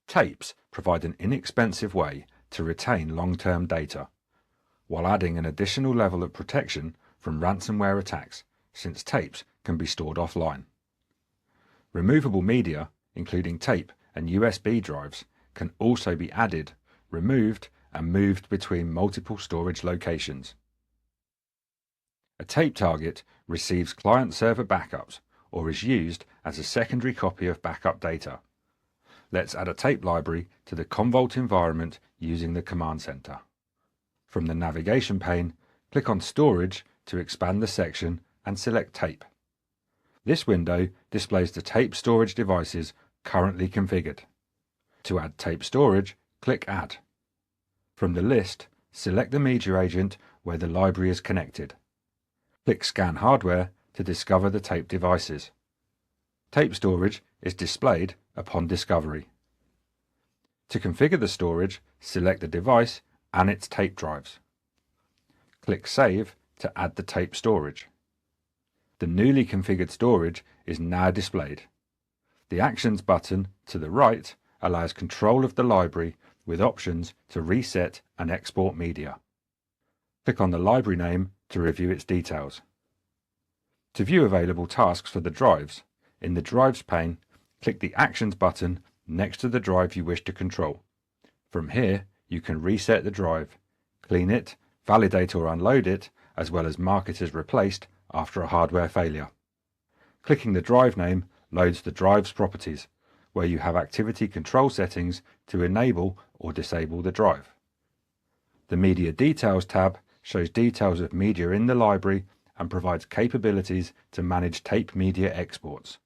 Tapes provide an inexpensive way to retain long-term data, while adding an additional level of protection from ransomware attacks, since tapes can be stored offline. Removable media, including tape and USB drives, can also be added, removed, and moved between multiple storage locations. A tape target receives client-server backups or is used as a secondary copy of backup data. Let's add a tape library to the Commvault environment using the Command Center. From the navigation pane, click on Storage to expand the section and select Tape. This window displays the tape storage devices currently configured. To add tape storage, click Add. From the list, select the media agent where the library is connected. Click Scan Hardware to discover the tape devices. Tape storage is displayed upon discovery. To configure the storage, select the device and its tape drives. Click Save to add the tape storage. The newly configured storage is now displayed. The Actions button to the right allows control of the library with options to reset and export media. Click on the library name to review its details. To view available tasks for the drives, in the Drives pane, click the Actions button next to the drive you wish to control. From here, you can reset the drive, clean it, validate or unload it, as well as mark it as replaced after a hardware failure. Clicking the drive name loads the drive's properties, where you have activity control settings to enable or disable the drive. The Media Details tab shows details of media in the library and provides capabilities to manage tape media exports.